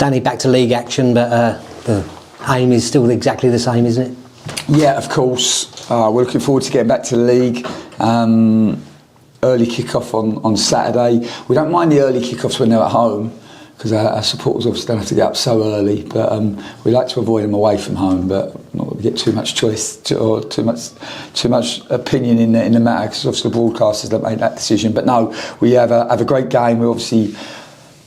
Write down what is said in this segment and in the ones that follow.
Danny, back to league action, but the aim is still exactly the same, isn't it? Yeah, of course. We're looking forward to getting back to the league. Early kick-off on Saturday. We don't mind the early kick-offs when they're at home, because our supporters obviously don't have to get up so early, but we like to avoid them away from home, but not get too much choice or too much opinion in the matter, because obviously the broadcasters don't make that decision. But no, we have a great game. We're obviously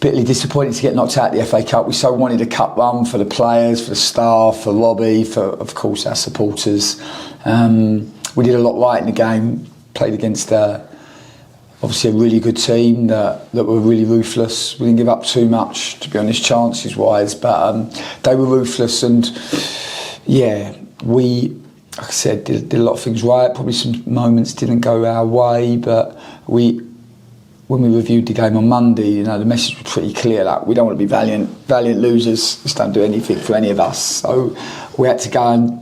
bitterly disappointed to get knocked out of the FA Cup. We so wanted a cup run for the players, for the staff, for Robbie, for of course our supporters. We did a lot right in the game. Played against obviously a really good team that were really ruthless. We didn't give up too much, to be honest, chances wise, but they were ruthless, and yeah, we, like I said, did a lot of things right. Probably some moments didn't go our way, but when we reviewed the game on Monday, you know, the message was pretty clear that we don't want to be valiant losers. Just don't do anything for any of us. So we had to go and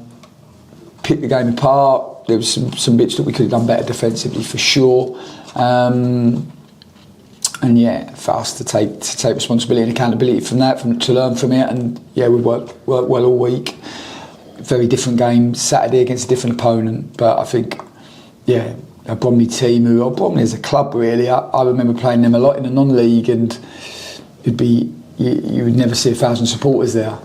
pick the game apart. There was some bits that we could have done better defensively for sure. And yeah, for us to take responsibility and accountability from that, to learn from it, and yeah, we worked well all week. Very different game Saturday against a different opponent, but I think yeah, a Bromley team Bromley as a club really. I remember playing them a lot in the non-league, and you would never see 1,000 supporters there.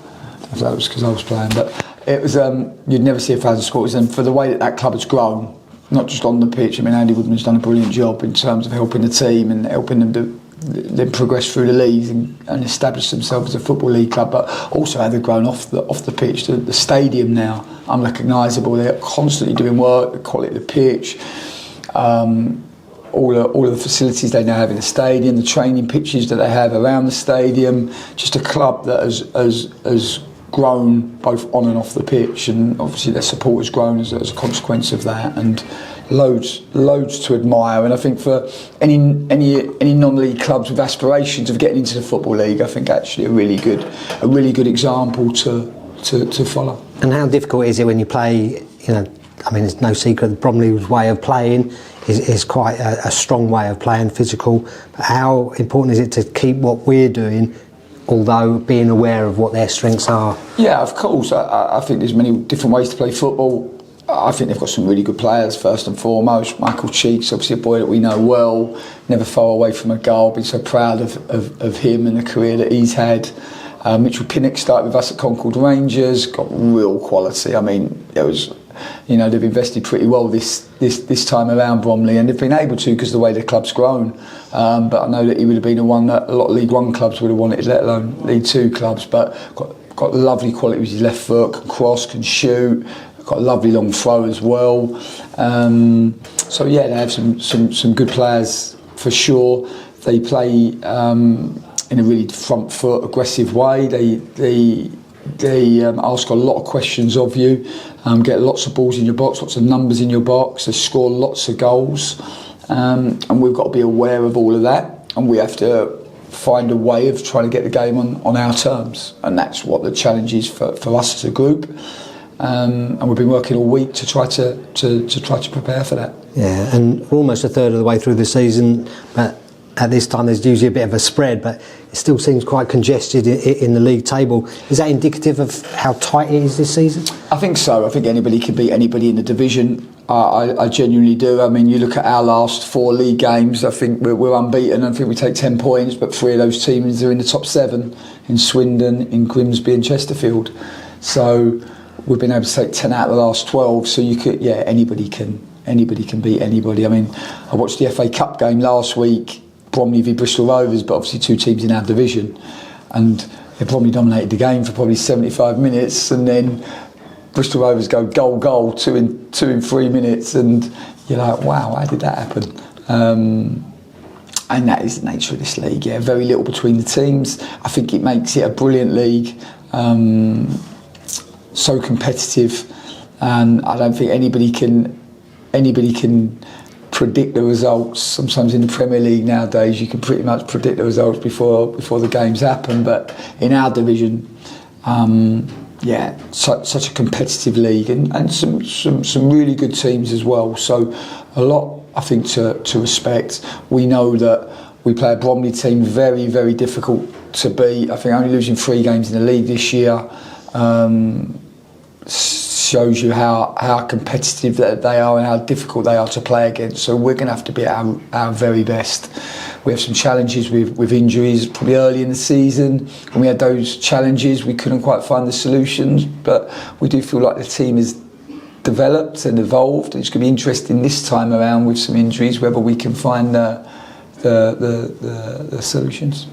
That was because I was playing, but it was you'd never see 1,000 supporters, and for the way that club has grown. Not just on the pitch. I mean, Andy Woodman's done a brilliant job in terms of helping the team and helping them to progress through the leagues and establish themselves as a football league club. But also how they've grown off the pitch. The stadium now unrecognisable. They're constantly doing work. The quality of the pitch, all of the facilities they now have in the stadium, the training pitches that they have around the stadium. Just a club that has grown both on and off the pitch, and obviously their support has grown as a consequence of that, and loads to admire. And I think for any non-league clubs with aspirations of getting into the Football League, I think actually a really good example to follow. And how difficult is it when you play, you know, I mean, it's no secret Bromley's way of playing is quite a strong way of playing, physical. But how important is it to keep what we're doing, although being aware of what their strengths are? Yeah, of course. I think there's many different ways to play football. I think they've got some really good players, first and foremost. Michael Cheeks, obviously a boy that we know well, never far away from a goal. Been so proud of him and the career that he's had. Mitchell Pinnock started with us at Concord Rangers, got real quality. I mean, it was, you know, they've invested pretty well this time around, Bromley, and they've been able to because of the way the club's grown. But I know that he would have been the one that a lot of League One clubs would have wanted, let alone League Two clubs. But got lovely quality with his left foot, can cross, can shoot, got a lovely long throw as well. So yeah, they have some good players for sure. They play in a really front foot, aggressive way. They ask a lot of questions of you, get lots of balls in your box, lots of numbers in your box. They score lots of goals, and we've got to be aware of all of that, and we have to find a way of trying to get the game on our terms, and that's what the challenge is for us as a group. And we've been working all week to try to prepare for that. Yeah, and we're almost a third of the way through the season, but at this time there's usually a bit of a spread, but it still seems quite congested in the league table. Is that indicative of how tight it is this season? I think so. I think anybody can beat anybody in the division. I genuinely do. I mean, you look at our last 4 league games, I think we're unbeaten. I think we take 10 points, but 3 of those teams are in the top 7, in Swindon, in Grimsby and Chesterfield. So we've been able to take 10 out of the last 12, so you could, yeah, anybody can beat anybody. I mean, I watched the FA Cup game last week, Bromley v Bristol Rovers, but obviously 2 teams in our division, and they Bromley dominated the game for probably 75 minutes, and then Bristol Rovers go goal 2 in 3 minutes, and you're like, wow, how did that happen? And that is the nature of this league. Yeah, very little between the teams. I think it makes it a brilliant league, so competitive, and I don't think anybody can predict the results. Sometimes in the Premier League nowadays you can pretty much predict the results before the games happen, but in our division, such a competitive league, and some really good teams as well, so a lot I think to respect. We know that we play a Bromley team very, very difficult to beat. I think only losing 3 games in the league this year shows you how competitive that they are and how difficult they are to play against. So we're going to have to be at our very best. We have some challenges with injuries probably early in the season. When we had those challenges, we couldn't quite find the solutions, but we do feel like the team is developed and evolved. It's going to be interesting this time around with some injuries whether we can find the solutions.